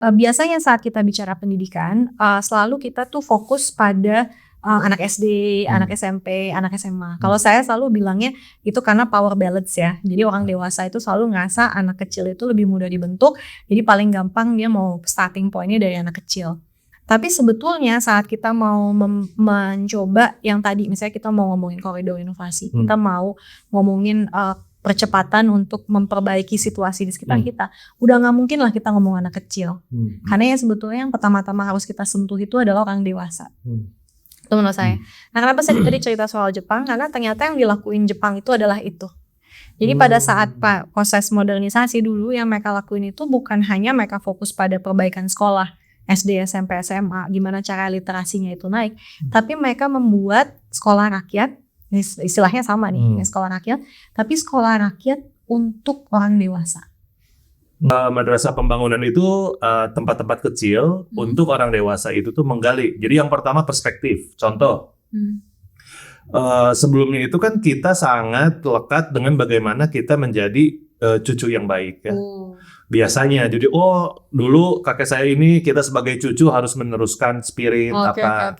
Biasanya saat kita bicara pendidikan, selalu kita tuh fokus pada, anak SD, anak SMP, anak SMA. Kalau saya selalu bilangnya itu karena power balance ya. Jadi orang dewasa itu selalu ngerasa anak kecil itu lebih mudah dibentuk, jadi paling gampang dia mau starting point-nya dari anak kecil. Tapi sebetulnya saat kita mau mencoba yang tadi misalnya kita mau ngomongin koridor inovasi, kita mau ngomongin, percepatan untuk memperbaiki situasi di sekitar kita, udah nggak mungkin lah kita ngomong anak kecil. Karena ya sebetulnya yang pertama-tama harus kita sentuh itu adalah orang dewasa. Itu menurut saya. Nah, kenapa saya tadi cerita soal Jepang? Karena ternyata yang dilakuin Jepang itu adalah itu. Jadi pada saat proses modernisasi dulu yang mereka lakuin itu bukan hanya mereka fokus pada perbaikan sekolah SD, SMP, SMA, gimana cara literasinya itu naik, tapi mereka membuat sekolah rakyat. Istilahnya sama nih, sekolah rakyat, tapi sekolah rakyat untuk orang dewasa. Madrasah pembangunan itu tempat-tempat kecil untuk orang dewasa itu tuh menggali. Jadi yang pertama perspektif. Contoh, sebelumnya itu kan kita sangat lekat dengan bagaimana kita menjadi cucu yang baik ya. Biasanya, jadi dulu kakek saya ini kita sebagai cucu harus meneruskan spirit apa.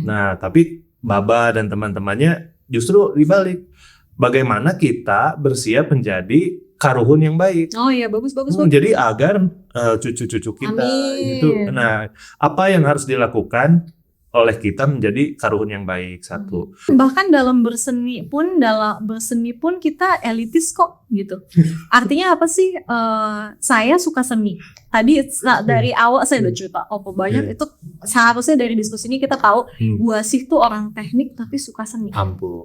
Nah, tapi Baba dan teman-temannya justru dibalik. Bagaimana kita bersiap menjadi karuhun yang baik. Oh iya, bagus. Jadi agar cucu-cucu kita itu. Nah, apa yang harus dilakukan oleh kita menjadi karuhun yang baik? Satu. Bahkan dalam berseni pun kita elitis kok gitu. Artinya apa sih? Saya suka seni. Tadi dari awal saya udah cerita banyak itu seharusnya dari diskusi ini kita tahu gua sih tuh orang teknik tapi suka seni.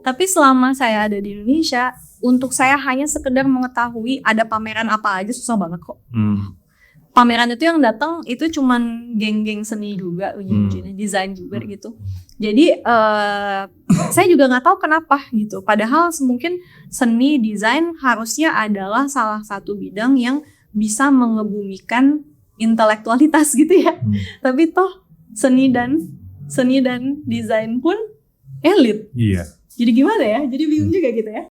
Tapi selama saya ada di Indonesia, untuk saya hanya sekedar mengetahui ada pameran apa aja susah banget kok. Pameran itu yang datang itu cuman geng-geng seni juga, desain juga gitu. Jadi saya juga nggak tahu kenapa gitu. Padahal mungkin seni desain harusnya adalah salah satu bidang yang bisa mengebumikan intelektualitas gitu ya. Tapi toh seni dan desain pun elit. Iya. Jadi gimana ya? Jadi bingung juga gitu ya.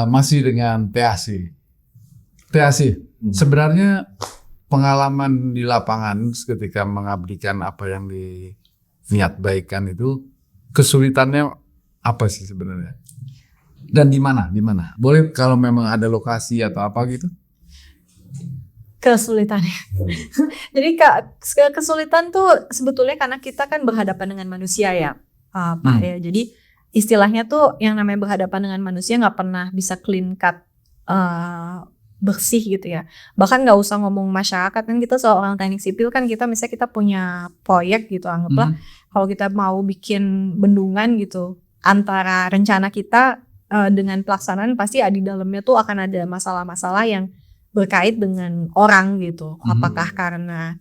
Masih dengan TAC. Sebenarnya pengalaman di lapangan ketika mengabdikan apa yang diniat baikkan itu kesulitannya apa sih sebenarnya? Dan di mana? Boleh kalau memang ada lokasi atau apa gitu? Kesulitannya. Jadi kesulitan tuh sebetulnya karena kita kan berhadapan dengan manusia ya, Pak ya. Jadi istilahnya tuh yang namanya berhadapan dengan manusia nggak pernah bisa clean cut bersih gitu ya. Bahkan nggak usah ngomong masyarakat, kan kita seorang teknik sipil kan kita misalnya kita punya proyek gitu, anggaplah kalau kita mau bikin bendungan gitu, antara rencana kita dengan pelaksanaan pasti di dalamnya tuh akan ada masalah-masalah yang berkait dengan orang gitu. Apakah karena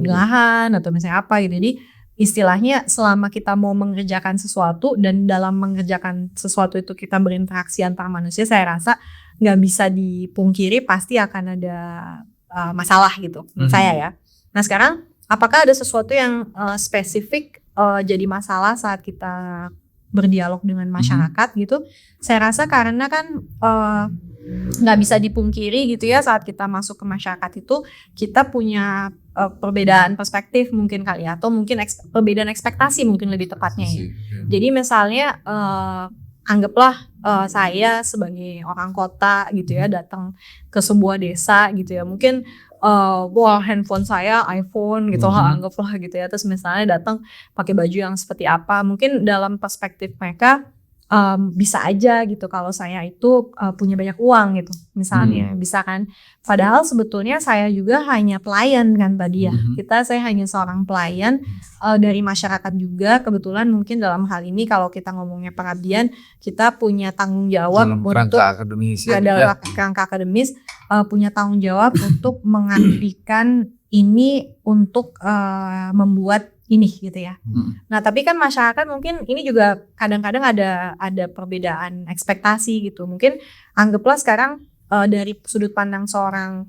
lahan atau misalnya apa gitu. Jadi istilahnya selama kita mau mengerjakan sesuatu dan dalam mengerjakan sesuatu itu kita berinteraksi antar manusia, saya rasa nggak bisa dipungkiri pasti akan ada masalah gitu menurut saya ya. Nah sekarang apakah ada sesuatu yang spesifik jadi masalah saat kita berdialog dengan masyarakat gitu? Saya rasa karena kan nggak bisa dipungkiri gitu ya, saat kita masuk ke masyarakat itu kita punya perbedaan perspektif mungkin kali ya, atau mungkin perbedaan ekspektasi mungkin lebih tepatnya ya. Jadi misalnya anggaplah saya sebagai orang kota gitu ya datang ke sebuah desa gitu ya, mungkin handphone saya iPhone gitu anggaplah gitu ya, terus misalnya datang pakai baju yang seperti apa, mungkin dalam perspektif mereka bisa aja gitu kalau saya itu punya banyak uang gitu misalnya, bisa kan, padahal sebetulnya saya juga hanya pelayan kan tadi ya, saya hanya seorang pelayan dari masyarakat juga. Kebetulan mungkin dalam hal ini kalau kita ngomongnya pengabdian, kita punya tanggung jawab untuk kerangka akademis, punya tanggung jawab untuk mengabdikan ini untuk membuat ini gitu ya. Nah tapi kan masyarakat mungkin ini juga kadang-kadang ada perbedaan ekspektasi gitu. Mungkin anggaplah sekarang dari sudut pandang seorang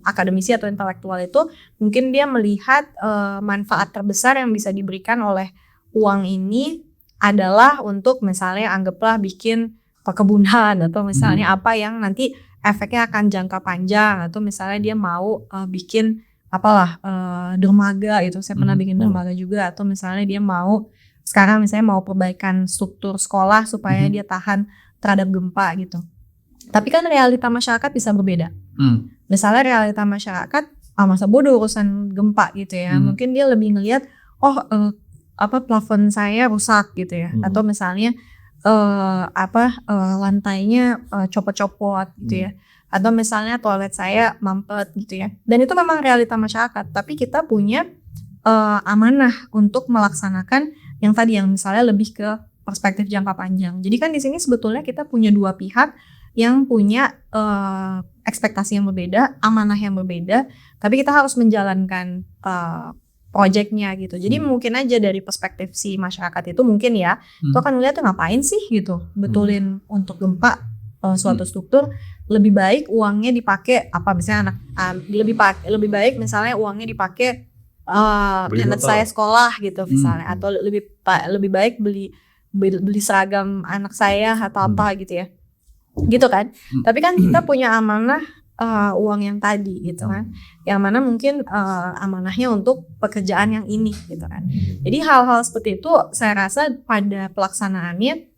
akademisi atau intelektual itu, mungkin dia melihat manfaat terbesar yang bisa diberikan oleh uang ini adalah untuk misalnya anggaplah bikin perkebunan atau misalnya apa yang nanti efeknya akan jangka panjang, atau misalnya dia mau bikin apalah dermaga gitu. Saya pernah bikin dermaga juga, atau misalnya dia mau sekarang misalnya mau perbaikan struktur sekolah supaya dia tahan terhadap gempa gitu. Tapi kan realita masyarakat bisa berbeda. Misalnya realita masyarakat masa bodoh urusan gempa gitu ya. Mungkin dia lebih ngelihat plafon saya rusak gitu ya. Atau misalnya lantainya copot-copot gitu ya. Atau misalnya toilet saya mampet gitu ya. Dan itu memang realita masyarakat. Tapi kita punya amanah untuk melaksanakan yang tadi, yang misalnya lebih ke perspektif jangka panjang. Jadi kan di sini sebetulnya kita punya dua pihak yang punya ekspektasi yang berbeda, amanah yang berbeda, tapi kita harus menjalankan projectnya gitu. Jadi mungkin aja dari perspektif si masyarakat itu mungkin ya, itu akan melihat ngapain sih gitu, betulin untuk gempa suatu struktur, lebih baik uangnya dipakai misalnya lebih baik misalnya uangnya dipakai anak saya sekolah gitu misalnya, atau lebih baik beli seragam anak saya atau apa gitu ya. Gitu kan. Tapi kan kita punya amanah uang yang tadi gitu kan. Yang mana mungkin amanahnya untuk pekerjaan yang ini gitu kan. Jadi hal-hal seperti itu saya rasa pada pelaksanaannya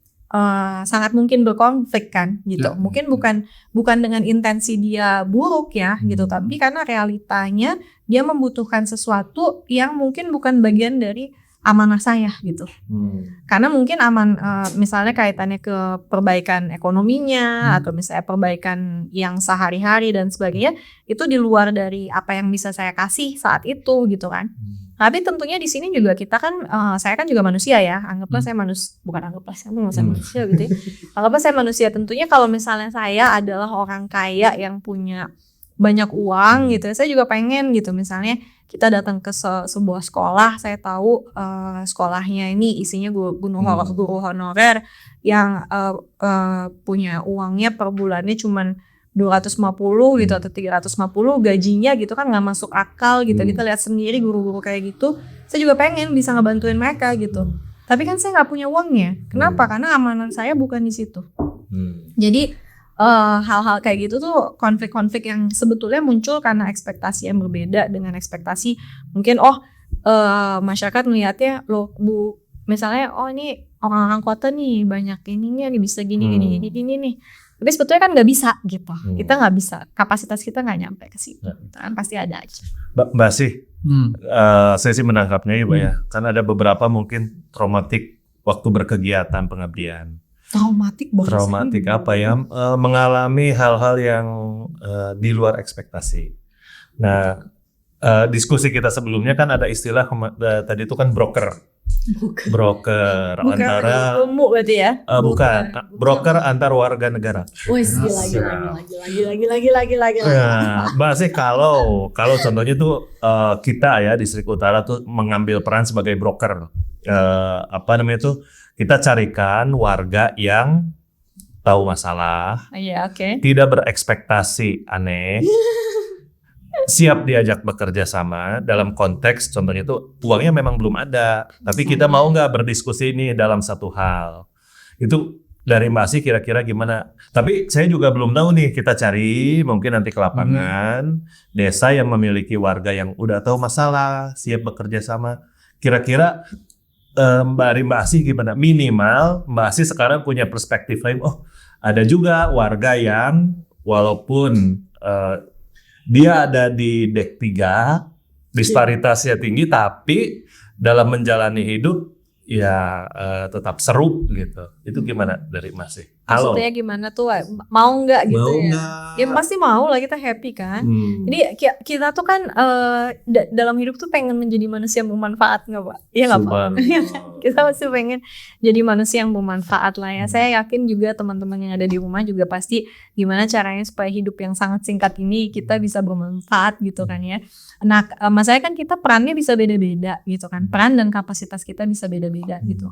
sangat mungkin berkonflik kan gitu. Mungkin bukan dengan intensi dia buruk ya gitu, tapi karena realitanya dia membutuhkan sesuatu yang mungkin bukan bagian dari amanah saya gitu. Karena mungkin misalnya kaitannya ke perbaikan ekonominya atau misalnya perbaikan yang sehari-hari dan sebagainya, itu di luar dari apa yang bisa saya kasih saat itu gitu kan. Tapi tentunya di sini juga kita kan saya kan juga manusia ya. Anggaplah saya manusia gitu ya. Anggaplah saya manusia, tentunya kalau misalnya saya adalah orang kaya yang punya banyak uang gitu, saya juga pengen gitu misalnya kita datang ke sebuah sekolah, saya tahu sekolahnya ini isinya guru honorer yang punya uangnya per bulannya cuman 250 gitu atau 350, gajinya gitu kan nggak masuk akal gitu. Kita lihat sendiri guru-guru kayak gitu, saya juga pengen bisa ngebantuin mereka gitu. Tapi kan saya nggak punya uangnya. Kenapa? Karena amanah saya bukan di situ. Jadi hal-hal kayak gitu tuh konflik-konflik yang sebetulnya muncul karena ekspektasi yang berbeda dengan ekspektasi mungkin masyarakat melihatnya loh Bu, misalnya ini orang-orang kota nih banyak ininya nih bisa gini nih. Tapi sebetulnya kan nggak bisa gitu. Kita nggak bisa, kapasitas kita nggak nyampe ke situ. Kan pasti ada aja. Mbak sih, saya sih menangkapnya ya Mbak ya. Kan ada beberapa mungkin traumatik waktu berkegiatan pengabdian. Traumatik apa ya? Mengalami hal-hal yang di luar ekspektasi. Nah, diskusi kita sebelumnya kan ada istilah tadi itu kan broker antara berarti ya? Bukan, broker antar warga negara. Wih, lagi. Nah, Mbak sih kalau contohnya tuh kita ya Distrik Utara tuh mengambil peran sebagai broker. Kita carikan warga yang tahu masalah, tidak berekspektasi aneh, siap diajak bekerja sama dalam konteks contohnya itu uangnya memang belum ada, tapi kita mau nggak berdiskusi ini dalam satu hal. Itu dari Mbak Asih kira-kira gimana? Tapi saya juga belum tahu nih, kita cari mungkin nanti ke lapangan desa yang memiliki warga yang udah tahu masalah, siap bekerja sama. Kira-kira Mbak Asih gimana? Minimal Mbak Asih sekarang punya perspektif lain. Oh, ada juga warga yang walaupun dia ada di dek 3, disparitasnya tinggi, tapi dalam menjalani hidup ya tetap seru gitu. Itu gimana dari Mas sih? Maksudnya gimana tuh? Mau nggak gitu mau ya? Gak? Ya pasti mau lah, kita happy kan. Jadi kita tuh kan dalam hidup tuh pengen menjadi manusia yang bermanfaat nggak Pak? Iya nggak Pak? Kita pasti pengen jadi manusia yang bermanfaat lah ya. Saya yakin juga teman-teman yang ada di rumah juga pasti gimana caranya supaya hidup yang sangat singkat ini kita bisa bermanfaat gitu kan ya. Nah, masalahnya kan kita perannya bisa beda-beda gitu kan. Peran dan kapasitas kita bisa beda-beda gitu.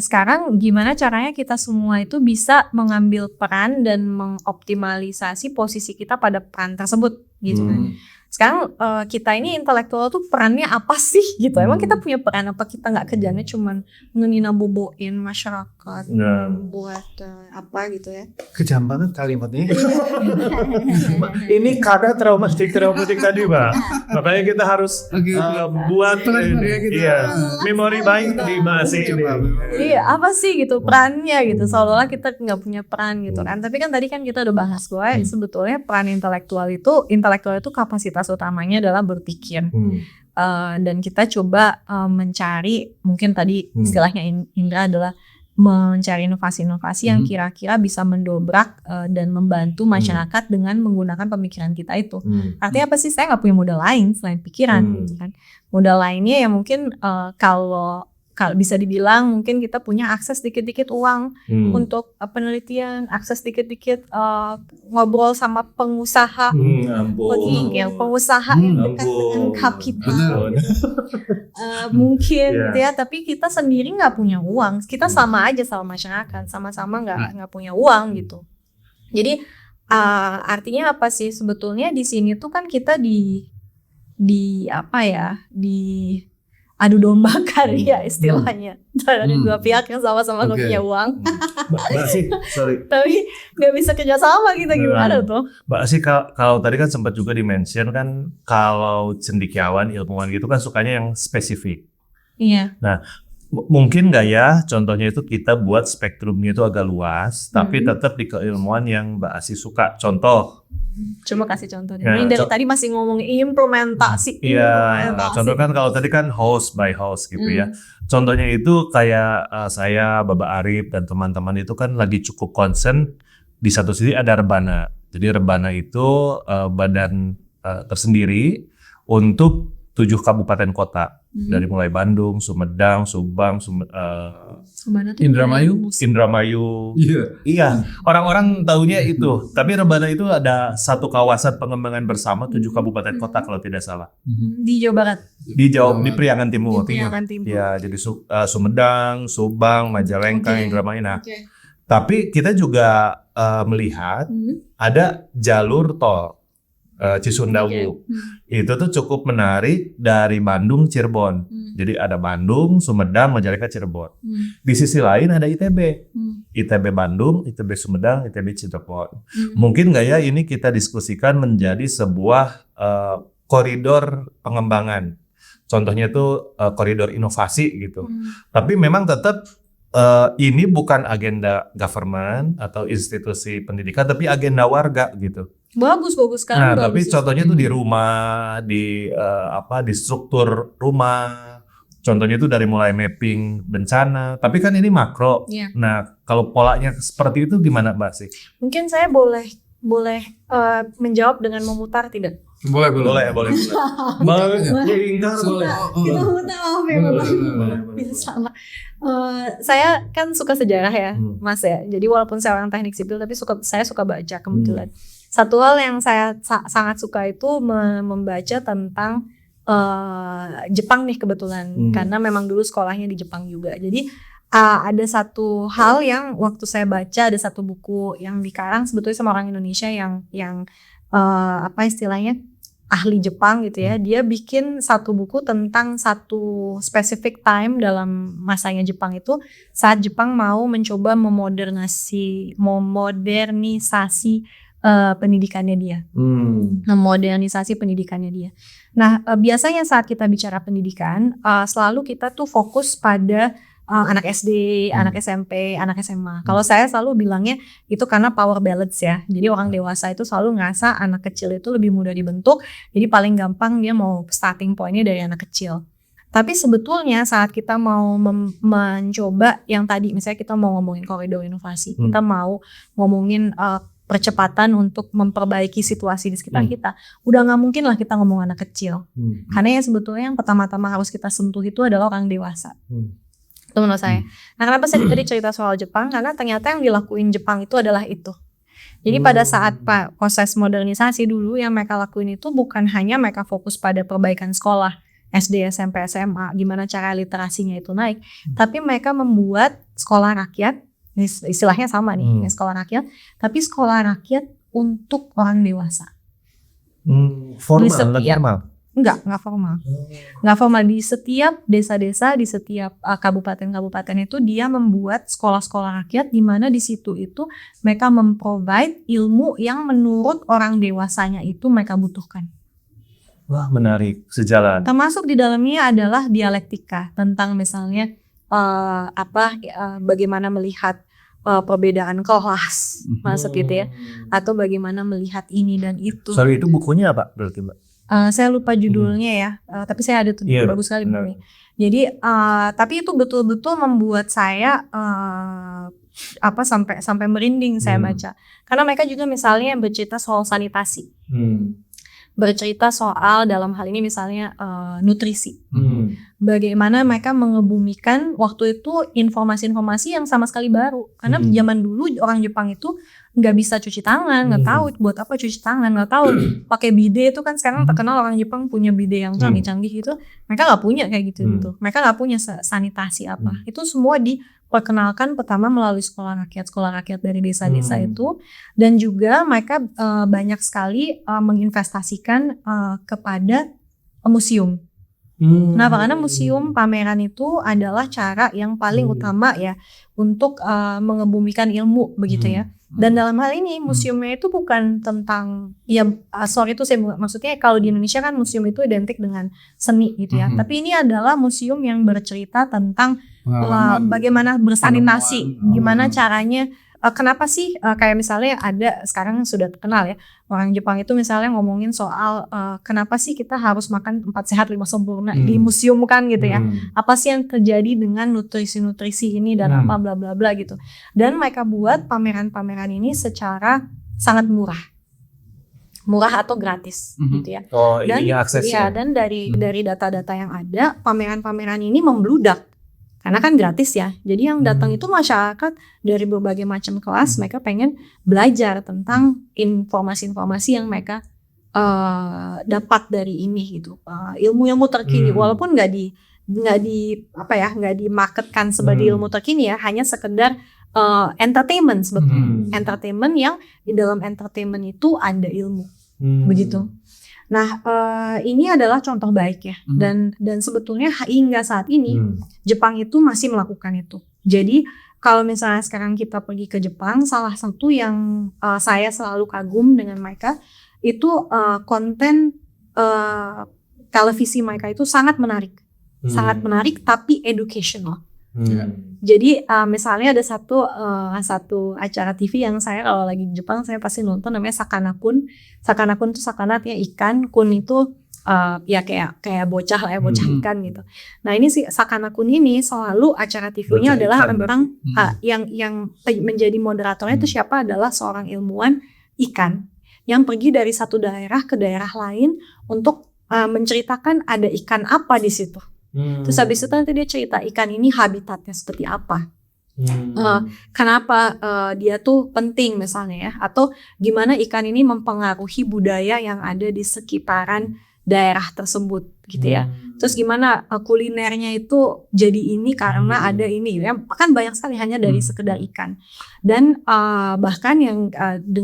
Sekarang gimana caranya kita semua itu bisa mengambil peran dan mengoptimalisasi posisi kita pada peran tersebut gitu kan. Sekarang kita ini intelektual tuh perannya apa sih gitu? Emang kita punya peran apa? Kita nggak kerjanya cuman ngenina boboin masyarakat masyarakat, Nah. membuat apa gitu ya. Kejam banget kalimatnya. Ini karena traumatik tadi, Mbak. Makanya kita harus Oke. buat Pelan-pelan ya kita. iya, memori baik di Mbak Asi ini. Iya, apa sih gitu perannya gitu, seolah-olah kita nggak punya peran gitu kan. Tapi kan tadi kan kita udah bahas bahwa sebetulnya peran intelektual itu kapasitas utamanya adalah berpikir. Dan kita coba mencari, mungkin tadi istilahnya Indra adalah mencari inovasi-inovasi yang kira-kira bisa mendobrak dan membantu masyarakat dengan menggunakan pemikiran kita itu. Artinya apa sih? Saya nggak punya modal lain selain pikiran, gitu kan. Modal lainnya ya mungkin kalau bisa dibilang mungkin kita punya akses dikit-dikit uang untuk penelitian, akses dikit-dikit ngobrol sama pengusaha, yang pengusaha yang dekat dengan hub kita, mungkin gitu ya. Tapi kita sendiri nggak punya uang, kita sama aja sama masyarakat, sama-sama nggak punya uang gitu. Jadi artinya apa sih sebetulnya di sini tuh kan kita di adu domba karya istilahnya dari dua pihak yang sama-sama nggak punya uang. Mbak Asi, sorry. Tapi nggak bisa kerjasama kita gimana tuh? Mbak Asi, kalau tadi kan sempat juga di-mention kan kalau cendekiawan, ilmuwan gitu kan sukanya yang spesifik. Iya. Nah, mungkin nggak ya contohnya itu kita buat spektrumnya itu agak luas, tapi tetap di keilmuan yang Mbak Asi suka. Contoh. Coba kasih contohnya. Ya, Ini dari tadi masih ngomong implementasi. Iya, nah, contoh kan kalau tadi kan host by host gitu ya. Contohnya itu kayak saya, Baba Arif dan teman-teman itu kan lagi cukup concern di satu sisi ada Rebana. Jadi Rebana itu badan tersendiri untuk 7 kabupaten kota. Dari mulai Bandung, Sumedang, Subang, Indramayu. Iya, orang-orang taunya itu. Tapi Rebana itu ada satu kawasan pengembangan bersama 7 kabupaten kota kalau tidak salah. Di Jawa Barat. Di Priangan Timur. Priangan Timur. Ya, jadi Sumedang, Subang, Majalengka, Indramayu. Nah, tapi kita juga melihat ada jalur tol Cisundawu. Itu tuh cukup menarik dari Bandung, Cirebon. Jadi ada Bandung, Sumedang, Majalengka, Cirebon. Di sisi lain ada ITB. ITB Bandung, ITB Sumedang, ITB Cirebon. Mungkin nggak ya ini kita diskusikan menjadi sebuah koridor pengembangan. Contohnya itu koridor inovasi gitu. Tapi memang tetap ini bukan agenda government atau institusi pendidikan, tapi agenda warga gitu. Bagus kan. Nah, tapi contohnya itu di rumah, di struktur rumah. Contohnya itu dari mulai mapping bencana. Tapi kan ini makro. Iya. Nah, kalau polanya seperti itu gimana, Mbak sih? Mungkin saya boleh menjawab dengan memutar tidak? Boleh. Boleh. Kita mutar maaf ya Bapak. Bisa sama. Saya kan suka sejarah ya, Mas ya. Jadi walaupun saya orang teknik sipil, tapi saya suka baca kebetulan. Satu hal yang saya sangat suka itu membaca tentang Jepang nih kebetulan, karena memang dulu sekolahnya di Jepang juga. Jadi ada satu hal yang waktu saya baca, ada satu buku yang dikarang sebetulnya sama orang Indonesia yang istilahnya ahli Jepang gitu ya. Dia bikin satu buku tentang satu specific time dalam masanya Jepang itu saat Jepang mau mencoba memodernisasi pendidikannya dia. Memodernisasi pendidikannya dia. Nah, biasanya saat kita bicara pendidikan, selalu kita tuh fokus pada anak SD, anak SMP, anak SMA. Kalau saya selalu bilangnya itu karena power balance ya. Jadi orang dewasa itu selalu ngerasa anak kecil itu lebih mudah dibentuk. Jadi paling gampang dia mau starting point-nya dari anak kecil. Tapi sebetulnya saat kita mau mencoba yang tadi, misalnya kita mau ngomongin koridor inovasi, kita mau ngomongin percepatan untuk memperbaiki situasi di sekitar kita, udah nggak mungkin lah kita ngomong anak kecil. Karena yang sebetulnya yang pertama-tama harus kita sentuh itu adalah orang dewasa. Itu menurut saya. Nah, kenapa saya tadi cerita soal Jepang? Karena ternyata yang dilakuin Jepang itu adalah itu. Jadi pada saat proses modernisasi dulu yang mereka lakuin itu bukan hanya mereka fokus pada perbaikan sekolah SD, SMP, SMA, gimana cara literasinya itu naik, tapi mereka membuat sekolah rakyat, istilahnya sama nih, sekolah rakyat, tapi sekolah rakyat untuk orang dewasa. Formal. Nggak formal. Nggak formal. Di setiap desa-desa, di setiap kabupaten-kabupaten itu dia membuat sekolah-sekolah rakyat di mana di situ itu mereka memprovide ilmu yang menurut orang dewasanya itu mereka butuhkan. Wah, menarik, sejalan. Termasuk di dalamnya adalah dialektika tentang misalnya bagaimana melihat perbedaan kelas masuk gitu ya, atau bagaimana melihat ini dan itu. Sorry, itu bukunya apa berarti, Mbak? Saya lupa judulnya ya, tapi saya ada tuh, bagus sekali bukunya. Jadi tapi itu betul-betul membuat saya sampai merinding saya baca, karena mereka juga misalnya bercerita soal sanitasi, bercerita soal dalam hal ini misalnya nutrisi, bagaimana mereka mengebumikan waktu itu informasi-informasi yang sama sekali baru, karena zaman dulu orang Jepang itu nggak bisa cuci tangan, nggak tahu buat apa cuci tangan, nggak tahu pakai bidet itu kan sekarang terkenal orang Jepang punya bidet yang canggih-canggih itu, mereka nggak punya kayak gitu gitu, mereka nggak punya sanitasi apa, itu semua diperkenalkan pertama melalui sekolah rakyat dari desa-desa itu, dan juga mereka banyak sekali menginvestasikan kepada museum. Kenapa? Karena museum pameran itu adalah cara yang paling utama ya untuk mengebumikan ilmu begitu ya. Dan dalam hal ini museumnya itu bukan tentang maksudnya kalau di Indonesia kan museum itu identik dengan seni gitu ya. Tapi ini adalah museum yang bercerita tentang bagaimana bersanitasi, gimana caranya. Kenapa sih kayak misalnya ada sekarang sudah terkenal ya, orang Jepang itu misalnya ngomongin soal kenapa sih kita harus makan 4 sehat 5 sempurna di museum kan gitu ya, apa sih yang terjadi dengan nutrisi ini dan apa bla bla bla gitu, dan mereka buat pameran-pameran ini secara sangat murah atau gratis gitu ya. Dan dan dari data-data yang ada, pameran-pameran ini membludak karena kan gratis ya. Jadi yang datang itu masyarakat dari berbagai macam kelas, mereka pengen belajar tentang informasi-informasi yang mereka dapat dari ini gitu. Ilmu-ilmu terkini, walaupun nggak dimarketkan sebagai ilmu terkini ya, hanya sekedar entertainment sebetulnya. Entertainment yang di dalam entertainment itu ada ilmu. Begitu. Nah, ini adalah contoh baik ya, dan sebetulnya hingga saat ini Jepang itu masih melakukan itu. Jadi kalau misalnya sekarang kita pergi ke Jepang, salah satu yang saya selalu kagum dengan mereka itu konten televisi mereka itu sangat menarik tapi educational. Jadi misalnya ada satu acara TV yang saya kalau lagi di Jepang saya pasti nonton, namanya Sakana-kun. Sakana-kun itu sakana artinya ikan, kun itu ya kayak bocah lah ya, bocah ikan gitu. Nah ini si Sakana-kun ini selalu acara TV-nya adalah tentang yang menjadi moderatornya itu siapa, adalah seorang ilmuwan ikan yang pergi dari satu daerah ke daerah lain untuk menceritakan ada ikan apa di situ. Terus habis itu nanti dia cerita ikan ini habitatnya seperti apa, kenapa dia tuh penting misalnya ya, atau gimana ikan ini mempengaruhi budaya yang ada di sekitaran daerah tersebut gitu ya. Terus gimana kulinernya itu jadi ini karena ada ini ya, kan banyak sekali hanya dari sekedar ikan. Dan bahkan yang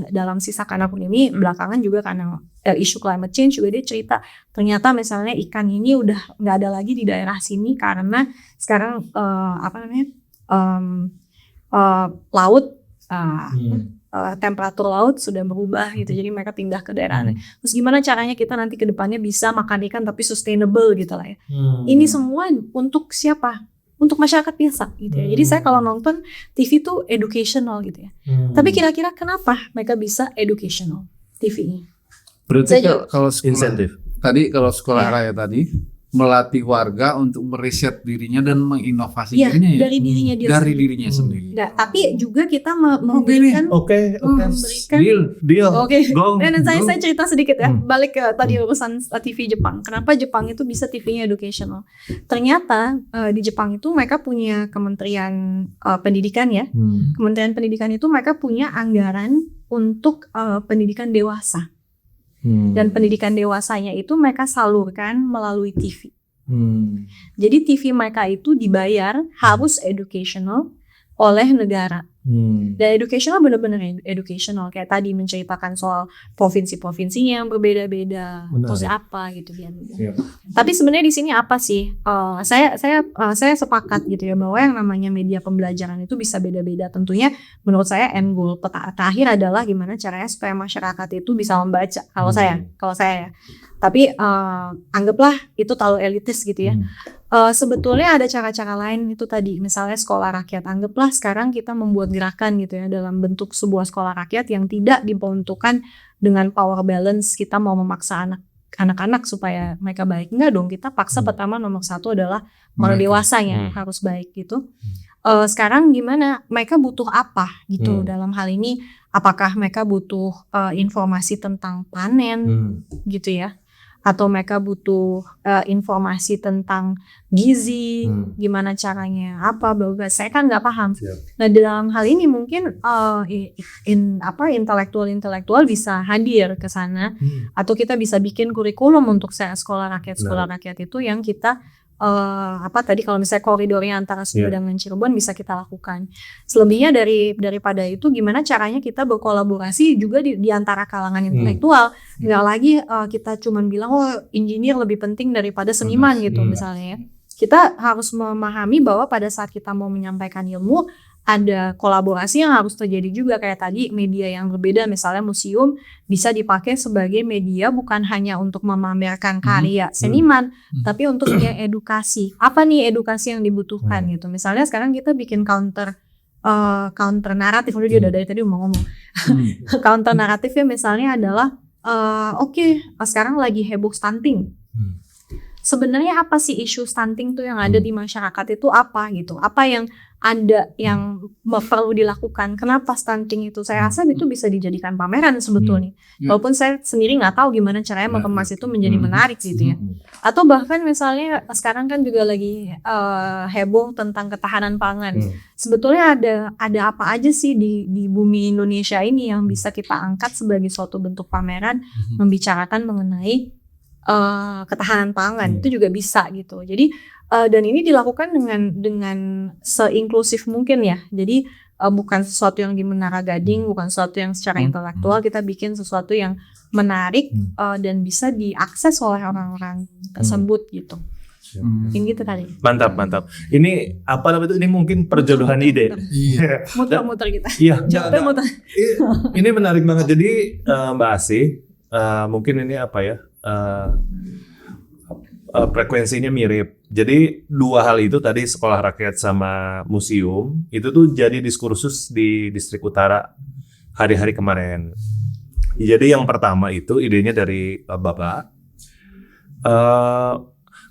dalam si Sakana-kun ini belakangan juga karena isu climate change juga dia cerita ternyata misalnya ikan ini udah nggak ada lagi di daerah sini karena sekarang laut temperatur laut sudah berubah gitu, jadi mereka pindah ke daerah lain. Terus gimana caranya kita nanti ke depannya bisa makan ikan tapi sustainable gitu lah ya. Ini semua untuk siapa? Untuk masyarakat biasa gitu ya. Jadi saya kalau nonton TV tuh educational gitu ya. Tapi kira-kira kenapa mereka bisa educational TV-nya? Berarti kalau insentif tadi, kalau sekolah raya tadi melatih warga untuk meriset dirinya dan menginovasi dirinya ya, dari dirinya sendiri. Nah, tapi juga kita memberikan deal. Dan saya cerita sedikit ya, balik ke tadi urusan TV Jepang. Kenapa Jepang itu bisa TV-nya educational? Ternyata di Jepang itu mereka punya Kementerian Pendidikan ya. Kementerian Pendidikan itu mereka punya anggaran untuk pendidikan dewasa. Dan pendidikan dewasanya itu mereka salurkan melalui TV. Jadi TV mereka itu dibayar harus educational oleh negara. Dan educational bener-bener educational kayak tadi menceritakan soal provinsi-provinsinya yang berbeda-beda, terus apa gitu biar. Tapi sebenarnya di sini apa sih? Saya sepakat gitu ya bahwa yang namanya media pembelajaran itu bisa beda-beda. Tentunya menurut saya end goal terakhir adalah gimana caranya supaya masyarakat itu bisa membaca. Kalau saya ya. Tapi anggaplah itu terlalu elitis gitu ya. Sebetulnya ada cara-cara lain itu tadi, misalnya sekolah rakyat. Anggaplah sekarang kita membuat gerakan gitu ya dalam bentuk sebuah sekolah rakyat yang tidak diperuntukkan dengan power balance kita mau memaksa anak-anak supaya mereka baik. Enggak dong, kita paksa pertama nomor satu adalah orang dewasanya harus baik gitu. Sekarang gimana? Mereka butuh apa gitu dalam hal ini? Apakah mereka butuh informasi tentang panen gitu ya? Atau mereka butuh informasi tentang gizi, gimana caranya, apa, saya kan nggak paham. Nah dalam hal ini mungkin intelektual bisa hadir ke sana, atau kita bisa bikin kurikulum untuk sekolah rakyat itu yang kita tadi kalau misalnya koridornya antara Sumedang dan Cirebon bisa kita lakukan. Selebihnya daripada itu gimana caranya kita berkolaborasi juga di antara kalangan intelektual. Nggak lagi kita cuman bilang engineer lebih penting daripada seniman gitu misalnya ya. Kita harus memahami bahwa pada saat kita mau menyampaikan ilmu ada kolaborasi yang harus terjadi juga kayak tadi media yang berbeda, misalnya museum bisa dipakai sebagai media bukan hanya untuk memamerkan karya seniman, tapi untuk edukasi. Apa nih edukasi yang dibutuhkan gitu. Misalnya sekarang kita bikin counter naratif, udah dari tadi mau ngomong. Counter naratifnya misalnya adalah sekarang lagi heboh stunting. Sebenarnya apa sih isu stunting tuh yang ada di masyarakat itu apa gitu? Apa yang ada yang perlu dilakukan? Kenapa stunting itu? Saya rasa itu bisa dijadikan pameran sebetulnya. Walaupun saya sendiri nggak tahu gimana caranya mengemas itu menjadi menarik gitu ya. Atau bahkan misalnya sekarang kan juga lagi heboh tentang ketahanan pangan. Sebetulnya ada apa aja sih di bumi Indonesia ini yang bisa kita angkat sebagai suatu bentuk pameran membicarakan mengenai ketahanan pangan itu juga bisa gitu. Jadi dan ini dilakukan dengan seinklusif mungkin ya. Jadi bukan sesuatu yang di Menara Gading, bukan sesuatu yang secara intelektual, kita bikin sesuatu yang menarik dan bisa diakses oleh orang-orang tersebut gitu. Ini gitu tadi. Mantap. Ini apa namanya itu? Ini mungkin perjodohan ide. Muter-muter kita. Iya. Muter. Ini menarik banget. Jadi Mbak Asih, mungkin ini apa ya? Frekuensinya mirip. Jadi dua hal itu tadi sekolah rakyat sama museum itu tuh jadi diskursus di Distrik Utara hari-hari kemarin. Jadi yang pertama itu idenya dari Bapak.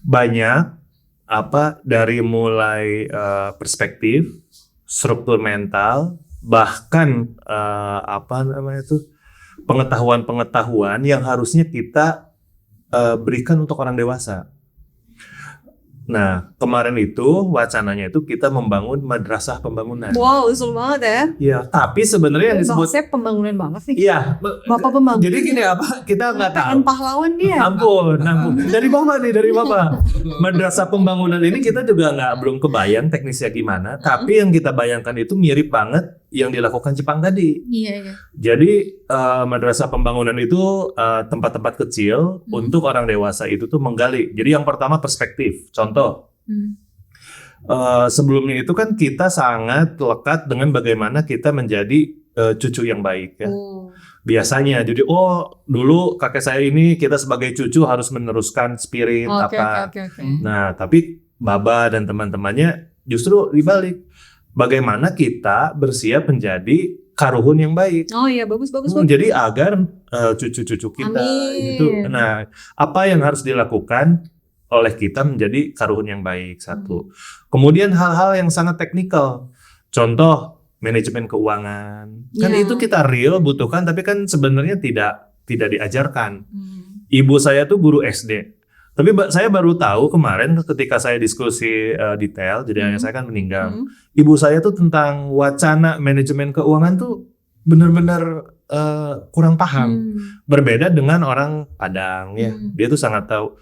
Banyak dari mulai perspektif, struktur mental, bahkan pengetahuan yang harusnya kita berikan untuk orang dewasa. Nah, kemarin itu wacananya itu kita membangun madrasah pembangunan. Wow, usul banget ya. Iya, tapi sebenarnya yang disebut konsep pembangunan banget sih. Iya, Bapak pembangunan. Jadi gini kita nggak tahu. Pahlawan dia. Ampun. Dari Bapak. Madrasah pembangunan ini kita juga belum kebayang teknisnya gimana, tapi yang kita bayangkan itu mirip banget yang dilakukan Jepang tadi. Iya. Jadi madrasah pembangunan itu tempat-tempat kecil untuk orang dewasa itu tuh menggali. Jadi yang pertama perspektif. Contoh, sebelumnya itu kan kita sangat lekat dengan bagaimana kita menjadi cucu yang baik ya. Biasanya, jadi dulu kakek saya ini kita sebagai cucu harus meneruskan spirit Okay. Nah, tapi Baba dan teman-temannya justru dibalik. Bagaimana kita bersiap menjadi karuhun yang baik. Oh iya, bagus. Jadi agar cucu-cucu kita itu. Nah, apa yang harus dilakukan oleh kita menjadi karuhun yang baik? Satu. Kemudian hal-hal yang sangat teknikal. Contoh manajemen keuangan. Kan itu kita real butuhkan, tapi kan sebenarnya tidak diajarkan. Ibu saya tuh guru SD. Tapi saya baru tahu kemarin ketika saya diskusi detail, jadi ayah saya kan meninggal. Ibu saya tuh tentang wacana manajemen keuangan tuh benar-benar kurang paham. Berbeda dengan orang Padang ya. Dia tuh sangat tahu.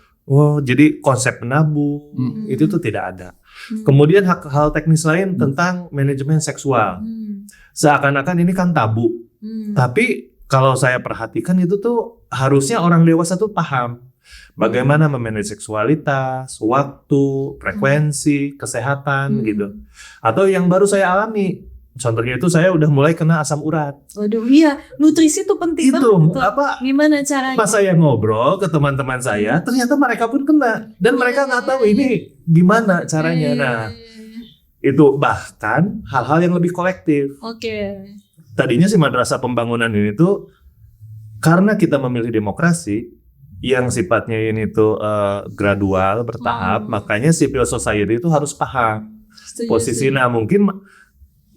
Jadi konsep menabung itu tuh tidak ada. Kemudian hal teknis lain tentang manajemen seksual. Seakan-akan ini kan tabu. Tapi kalau saya perhatikan itu tuh harusnya orang dewasa tuh paham bagaimana memanage seksualitas, waktu, frekuensi, kesehatan gitu. Atau yang baru saya alami, contohnya itu saya udah mulai kena asam urat. Waduh, iya, nutrisi tuh penting Itu banget. apa? Gimana caranya? Pas saya ngobrol ke teman-teman saya, ternyata mereka pun kena dan mereka nggak tahu ini gimana caranya. Nah, itu bahkan hal-hal yang lebih kolektif. Oke. Tadinya si madrasah pembangunan ini tuh karena kita memilih demokrasi yang sifatnya ini tuh gradual, bertahap, makanya civil society itu harus paham posisi. Nah, mungkin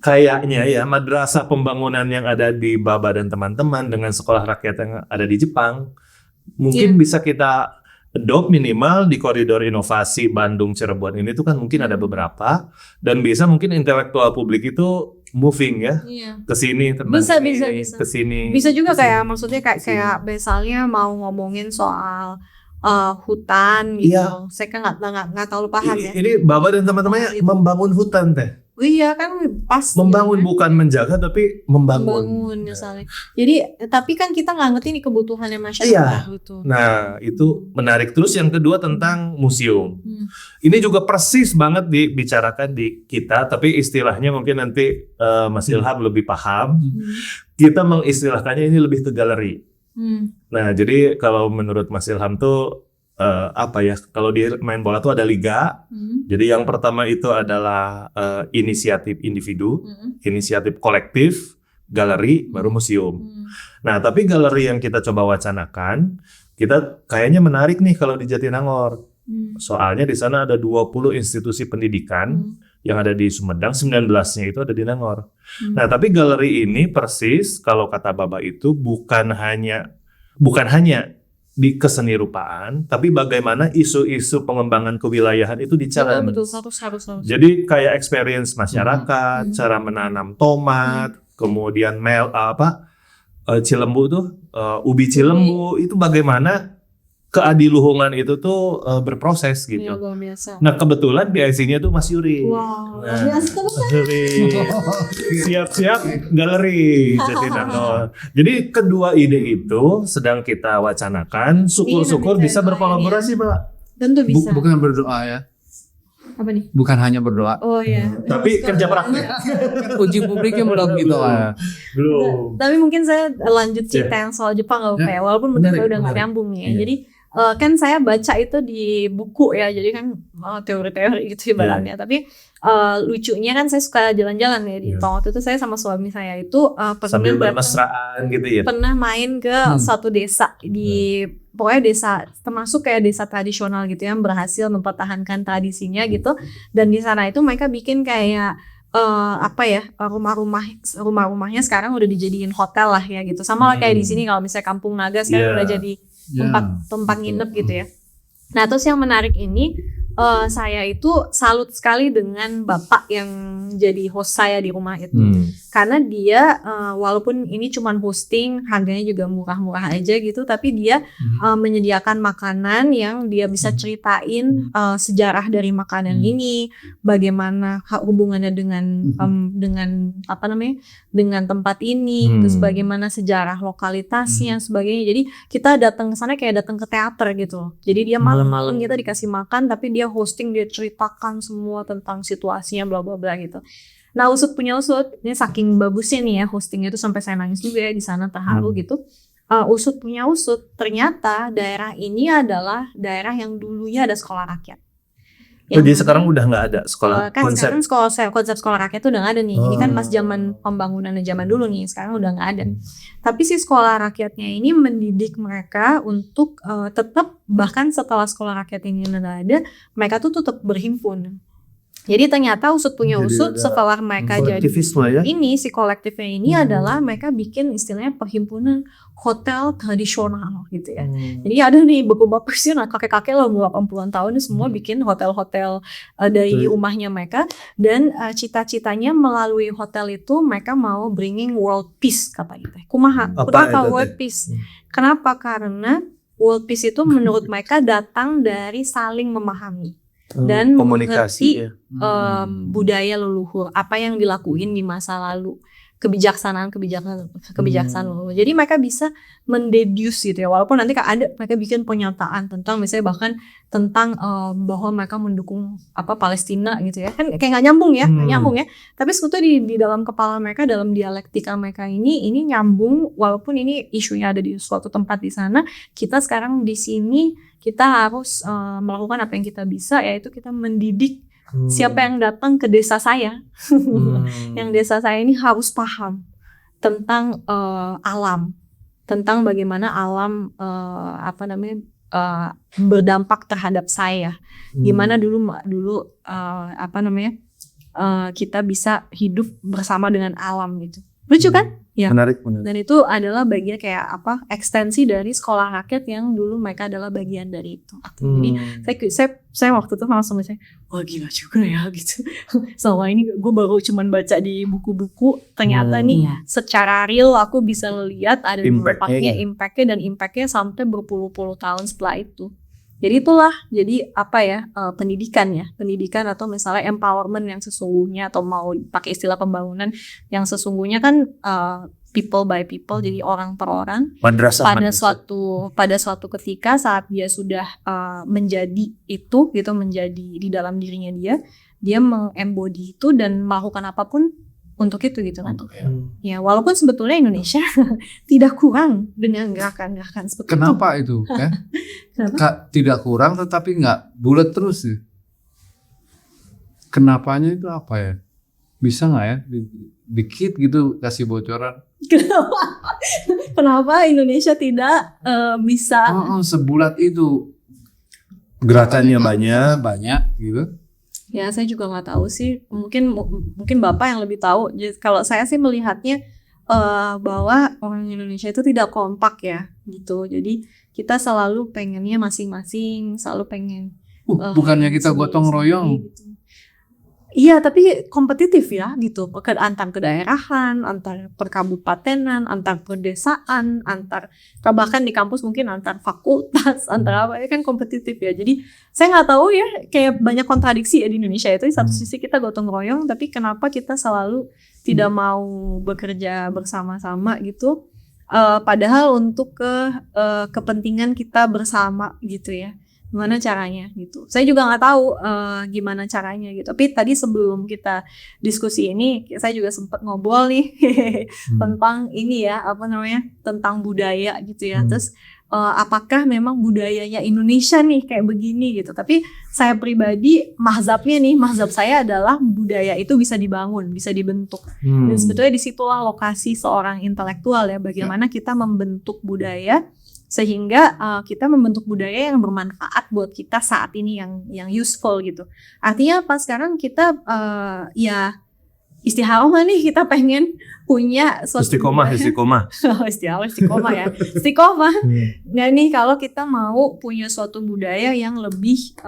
kayaknya ya madrasah pembangunan yang ada di Baba dan teman-teman dengan sekolah rakyat yang ada di Jepang mungkin bisa kita adopt minimal di koridor inovasi Bandung Cirebon ini tuh kan mungkin ada beberapa dan bisa mungkin intelektual publik itu moving ya ke sini Bisa. ke sini. Bisa juga kayak maksudnya kayak misalnya mau ngomongin soal hutan gitu. Iya. Saya kan nggak terlalu paham ya. Ini Baba dan teman-temannya membangun hutan teh. Iya kan pas Membangun kan? bukan menjaga tapi membangun. Misalnya. Jadi tapi kan kita nggak ngerti nih kebutuhannya masyarakat Iya. gitu. Nah, itu menarik. Terus yang kedua tentang museum. Ini juga persis banget dibicarakan di kita, tapi istilahnya mungkin nanti Mas Ilham lebih paham. Kita mengistilahkannya ini lebih ke galeri. Nah, jadi kalau menurut Mas Ilham tuh apa ya? Kalau di main bola tuh ada liga. Jadi yang pertama itu adalah inisiatif individu, inisiatif kolektif, galeri, baru museum. Nah, tapi galeri yang kita coba wacanakan, kita kayaknya menarik nih kalau di Jatinangor. Soalnya di sana ada 20 institusi pendidikan yang ada di Sumedang, 19-nya itu ada di Nangor. Nah, tapi galeri ini persis kalau kata Baba itu bukan hanya di keseni rupaan, tapi bagaimana isu-isu pengembangan kewilayahan itu di-challenge. Betul, harus. Jadi kayak experience masyarakat, cara menanam tomat, kemudian Cilembu tuh, ubi Cilembu, itu bagaimana keadiluhungan itu tuh berproses gitu. Iya, luar biasa. Nah, kebetulan PIC-nya tuh Mas Yuri. Wow, Nah, biasa Mas Yuri. Siap-siap galeri Jatinangor. Jadi kedua ide itu sedang kita wacanakan. Syukur-syukur Iya, bisa berkolaborasi, Pak. Tentu bisa. Bukan berdoa ya. Apa nih? Bukan hanya berdoa. Oh iya. Tapi kerja praktik. Uji publiknya belum gitu lah. Belum. Tapi mungkin saya lanjut cerita yang soal Jepang nggak apa ya, walaupun mungkin Menarik, udah nggak menarik. nyambung ya. Iya. Jadi kan saya baca itu di buku ya, jadi kan teori-teori gitu ibaratnya. Tapi lucunya kan saya suka jalan-jalan ya di waktu itu saya sama suami saya itu Sambil pernah bermesraan gitu ya. pernah main ke satu desa di pokoknya desa termasuk kayak desa tradisional gitu yang berhasil mempertahankan tradisinya gitu. Dan di sana itu mereka bikin kayak rumah-rumahnya sekarang udah dijadiin hotel lah ya gitu. Sama lah kayak di sini kalau misalnya Kampung Naga sekarang udah jadi tempat nginep gitu ya. Nah, terus yang menarik ini saya itu salut sekali dengan bapak yang jadi host saya di rumah itu. Karena dia walaupun ini cuman hosting, harganya juga murah-murah aja gitu, tapi dia menyediakan makanan yang dia bisa ceritain sejarah dari makanan ini, bagaimana hubungannya dengan dengan tempat ini, terus bagaimana sejarah lokalitasnya, sebagainya. Jadi kita datang ke sana kayak datang ke teater gitu. Jadi dia malam-malam kita dikasih makan, tapi dia hosting, dia ceritakan semua tentang situasinya bla bla bla gitu. Nah, usut punya usut, ini saking bagusnya nih ya hostingnya itu sampai saya nangis juga ya di sana, terharu gitu. Usut punya usut, ternyata daerah ini adalah daerah yang dulunya ada sekolah rakyat. Jadi sekarang udah nggak ada sekolah konsep. Sekarang konsep sekolah rakyat itu udah nggak ada nih. Ini kan pas zaman pembangunannya zaman dulu nih, sekarang udah nggak ada. Tapi si sekolah rakyatnya ini mendidik mereka untuk tetap, bahkan setelah sekolah rakyat ini udah ada, mereka tuh tetap berhimpun. Jadi ternyata usut punya usut, setelah mereka jadi ya? ini, si kolektifnya ini adalah mereka bikin istilahnya perhimpunan hotel tradisional gitu ya. Jadi ada nih bapak-bapak sih, kakek-kakek lah 80-an tahun ini semua bikin hotel-hotel dari rumahnya mereka. Dan cita-citanya melalui hotel itu mereka mau bringing world peace katanya. Kumaha world peace. Kenapa? Karena world peace itu menurut mereka datang dari saling memahami. dan komunikasi ya. budaya leluhur, apa yang dilakuin di masa lalu, kebijaksanaan leluhur. Jadi mereka bisa mendeduce gitu ya, walaupun nanti ada mereka bikin pernyataan tentang misalnya bahkan tentang bahwa mereka mendukung Palestina gitu ya, kan kayak nggak nyambung ya, tapi sebetulnya di dalam kepala mereka, dalam dialektika mereka ini nyambung, walaupun ini isunya ada di suatu tempat di sana, kita sekarang di sini kita harus melakukan apa yang kita bisa, yaitu kita mendidik siapa yang datang ke desa saya. Yang desa saya ini harus paham tentang alam, tentang bagaimana alam berdampak terhadap saya. Gimana dulu kita bisa hidup bersama dengan alam gitu. Lucu kan? Ya. Menarik. Dan itu adalah bagian kayak ekstensi dari sekolah rakyat yang dulu mereka adalah bagian dari itu. Jadi saya waktu itu langsung misalnya, wah gila juga ya gitu. Selama ini gue baru cuman baca di buku-buku, ternyata nih secara real aku bisa lihat ada impactnya dan impactnya sampai berpuluh-puluh tahun setelah itu. Jadi itulah, pendidikan atau misalnya empowerment yang sesungguhnya, atau mau pakai istilah pembangunan yang sesungguhnya kan people by people, jadi orang per orang. Pada suatu ketika saat dia sudah menjadi itu gitu, menjadi di dalam dirinya dia mengembody itu dan melakukan apapun untuk itu gitu kan. Ya, walaupun sebetulnya Indonesia tidak kurang dengan gerakan-gerakan seperti Kenapa itu? Kenapa? Tidak kurang tetapi nggak bulat terus sih. Kenapanya itu apa ya? Bisa nggak ya? Dikit gitu kasih bocoran. Kenapa Indonesia tidak bisa sebulat itu? Gerakannya banyak gitu. Ya, saya juga nggak tahu sih. Mungkin Bapak yang lebih tahu. Jadi, kalau saya sih melihatnya bahwa orang Indonesia itu tidak kompak ya, gitu. Jadi kita selalu pengennya masing-masing, selalu pengen. Bukannya kita gotong royong? Gitu. Iya, tapi kompetitif ya, gitu. Antar kedaerahan, antar perkabupatenan, antar perdesaan, bahkan di kampus mungkin antar fakultas, antar apa, ya kan kompetitif ya. Jadi saya nggak tahu ya, kayak banyak kontradiksi ya di Indonesia itu. Di satu sisi kita gotong royong, tapi kenapa kita selalu tidak mau bekerja bersama-sama gitu? Padahal untuk kepentingan kita bersama gitu ya. Gimana caranya gitu. Saya juga nggak tahu gimana caranya gitu. Tapi tadi sebelum kita diskusi ini, saya juga sempat ngobrol nih tentang ini ya, tentang budaya gitu ya. Terus apakah memang budayanya Indonesia nih kayak begini gitu. Tapi saya pribadi, mazhab saya adalah budaya itu bisa dibangun, bisa dibentuk. Dan sebetulnya disitulah lokasi seorang intelektual ya, bagaimana kita membentuk budaya sehingga kita membentuk budaya yang bermanfaat buat kita saat ini, yang useful gitu. Artinya apa, sekarang kita ya istiqomah nih, kita pengen punya suatu istiqomah ya, istiqomah. Nah nih, kalau kita mau punya suatu budaya yang lebih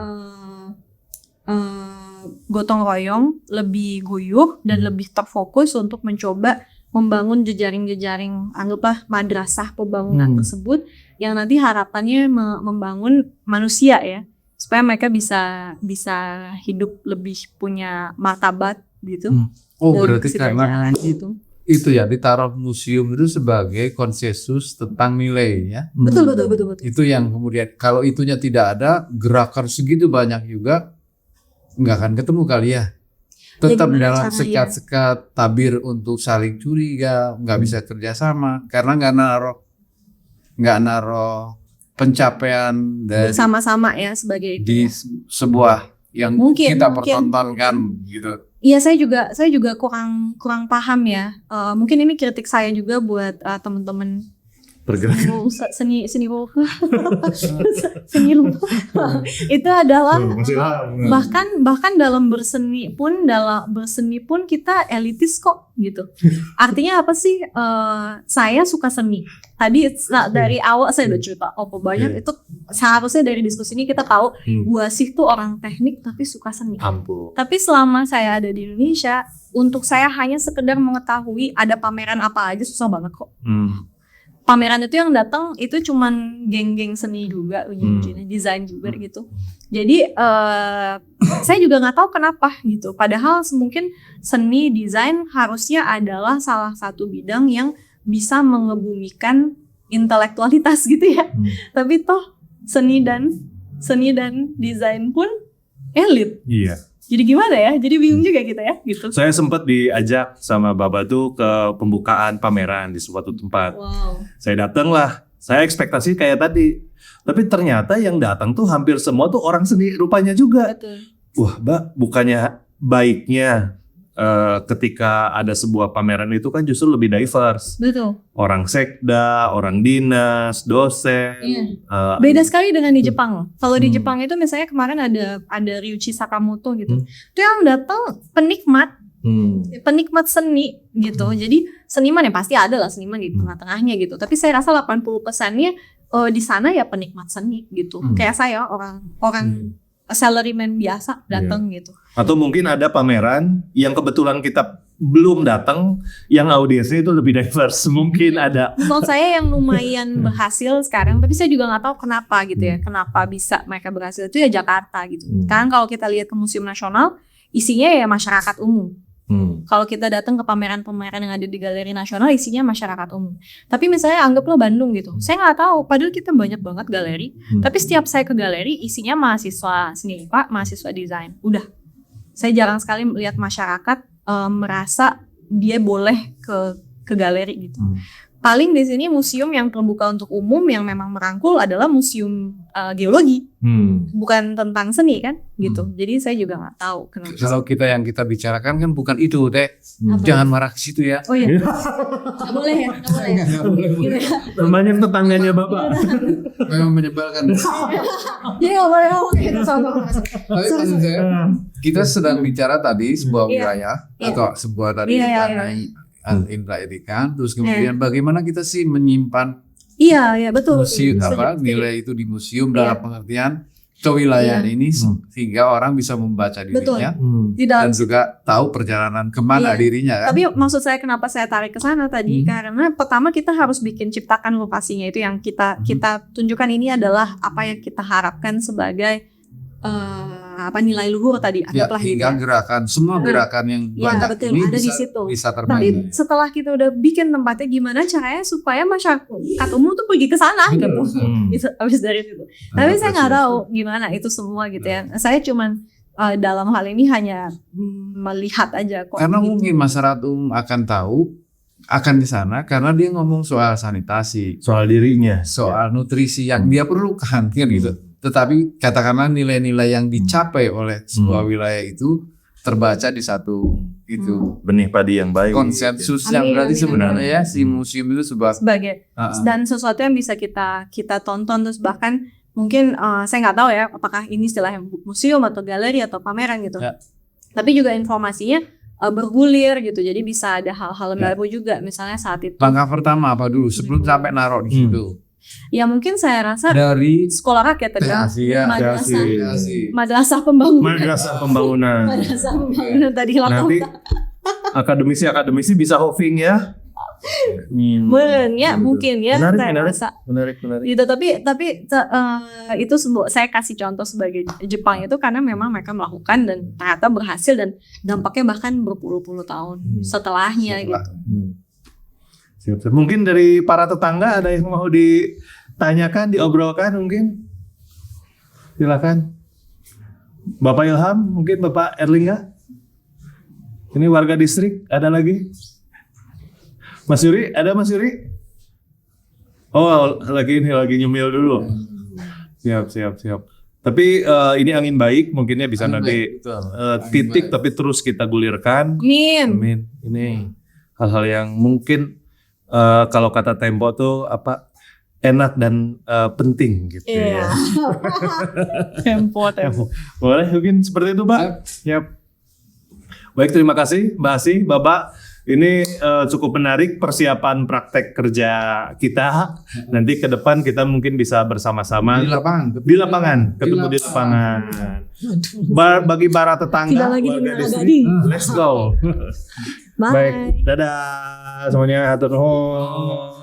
gotong royong, lebih guyup dan lebih terfokus untuk mencoba membangun jejaring-jejaring, anggaplah madrasah pembangunan tersebut, yang nanti harapannya membangun manusia ya, supaya mereka bisa hidup lebih punya martabat gitu. Berarti karena itu ya ditaruh museum itu sebagai konsensus tentang nilai ya. Betul. Itu yang kemudian kalau itunya tidak ada, gerakan segitu banyak juga nggak akan ketemu kali ya. Tetap dalam sekat-sekat tabir untuk saling curiga, nggak bisa kerjasama karena nggak naruh pencapaian dari sama-sama ya sebagai di sebuah yang kita pertontonkan gitu. Iya, saya juga kurang paham ya. Mungkin ini kritik saya juga buat teman-teman pergerakan seni itu adalah bahkan dalam berseni pun kita elitis kok gitu. Artinya apa sih? Saya suka seni. Tadi dari awal saya udah cerita banyak itu, seharusnya dari diskusi ini kita tahu gua sih tuh orang teknik tapi suka seni. Tapi selama saya ada di Indonesia, untuk saya hanya sekedar mengetahui ada pameran apa aja susah banget kok. pameran itu yang datang itu cuman geng-geng seni juga, ujung-ujungnya desain juga gitu. Jadi saya juga nggak tahu kenapa gitu. Padahal mungkin seni desain harusnya adalah salah satu bidang yang bisa mengebumikan intelektualitas gitu ya. Tapi toh seni dan desain pun elit. Iya. Jadi gimana ya? Jadi bingung juga kita ya gitu. Saya sempat diajak sama Bapak tuh ke pembukaan pameran di suatu tempat. Wow. Saya datang lah. Saya ekspektasi kayak tadi. Tapi ternyata yang datang tuh hampir semua tuh orang seni rupanya juga. Betul. Wah, Mbak, bukannya baiknya ketika ada sebuah pameran itu kan justru lebih diverse. Betul. Orang sekda, orang dinas, dosen. Iya. Beda sekali dengan di Jepang. Kalau di Jepang itu misalnya kemarin ada Ryuichi Sakamoto gitu. Itu yang datang penikmat seni gitu. Jadi seniman ya pasti ada lah seniman di tengah-tengahnya gitu. Tapi saya rasa 80%-nya di sana ya penikmat seni gitu. Kayak saya orang salaryman biasa datang gitu. Atau mungkin ada pameran yang kebetulan kita belum datang, yang audiensnya itu lebih diverse. Mungkin ada. Menurut saya yang lumayan berhasil sekarang, tapi saya juga nggak tahu kenapa gitu ya. Kenapa bisa mereka berhasil itu ya Jakarta gitu. Sekarang kalau kita lihat ke Museum Nasional, isinya ya masyarakat umum. Kalau kita datang ke pameran-pameran yang ada di Galeri Nasional, isinya masyarakat umum. Tapi misalnya anggaplah Bandung gitu, saya nggak tahu. Padahal kita banyak banget galeri. Tapi setiap saya ke galeri, isinya mahasiswa seni Pak, mahasiswa desain. Udah, saya jarang sekali melihat masyarakat merasa dia boleh ke galeri gitu. Paling di sini museum yang terbuka untuk umum yang memang merangkul adalah museum geologi, bukan tentang seni kan, gitu. Jadi saya juga nggak tahu kenapa. Kalau yang kita bicarakan kan bukan itu, Teh. Jangan marah ke situ ya. Oh iya, nggak boleh ya, nggak boleh. Gitu ya. Namanya tetangganya Bapak. Memang menyebalkan. Jadi nggak boleh ngomong gitu sama. Tapi maksud saya, kita sedang bicara tadi sebuah wilayah atau sebuah tadi indra edikan, terus kemudian bagaimana kita sih menyimpan Iya betul. museum nilai itu di museum dalam pengertian kewilayahan ini sehingga orang bisa membaca dirinya dan juga tahu perjalanan kemana dirinya kan. Tapi maksud saya kenapa saya tarik ke sana tadi karena pertama kita harus ciptakan lokasinya itu yang kita tunjukkan ini adalah apa yang kita harapkan sebagai nilai luhur tadi anggaplah hingga gerakan semua gerakan yang banyak betul, ini ada di situ. bisa Tapi terbangun. setelah kita udah bikin tempatnya gimana caranya supaya masyarakat umum tuh pergi ke sana gitu. Itu habis dari situ. Tapi saya nggak tahu gimana itu semua gitu ya. Saya cuman dalam hal ini hanya melihat aja kok. Karena gitu. mungkin masyarakat umum akan tahu akan di sana karena dia ngomong soal sanitasi, Soal dirinya. soal nutrisi yang dia perlukan kan gitu. Tetapi katakanlah nilai-nilai yang dicapai oleh sebuah wilayah itu terbaca di satu itu Benih padi yang baik. konsensus yang berarti sebenarnya ya si museum itu sebagai dan sesuatu yang bisa kita tonton terus bahkan mungkin saya nggak tahu ya apakah ini istilahnya museum atau galeri atau pameran gitu. Tapi juga informasinya bergulir gitu. Jadi bisa ada hal-hal baru juga misalnya saat itu. langkah pertama apa dulu sebelum sampai naruh di situ. Ya mungkin saya rasa Dari sekolah rakyat tadi madrasah pembangunan. Madrasah pembangunan. Madrasah pembangunan tadi Nanti akademisi bisa hoving ya. Mungkin ya saya rasa. Menarik. Gitu, tapi itu saya kasih contoh sebagai Jepang itu karena memang mereka melakukan dan ternyata berhasil dan dampaknya bahkan berpuluh-puluh tahun setelahnya gitu. Siap. Mungkin dari para tetangga ada yang mau ditanyakan, diobrolkan mungkin. Silakan. Bapak Ilham, mungkin Bapak Erlingga. Ini warga distrik, ada lagi? Mas Yuri, ada Mas Yuri? Oh, lagi nyemil dulu. Siap. Tapi ini angin baik, mungkinnya bisa nanti titik tapi terus kita gulirkan. Amin. Ini hal-hal yang mungkin kalau kata Tempo tuh enak dan penting gitu ya. Tempo. Boleh mungkin seperti itu, Pak. Siap. Baik, terima kasih Mbak Asih, Bapak. Ini cukup menarik persiapan praktek kerja kita. Nanti ke depan kita mungkin bisa bersama-sama di lapangan, ketemu di lapangan. Bagi para tetangga, warga distrik, let's go. Bye. Baik, dadah semuanya, hatur nuhun.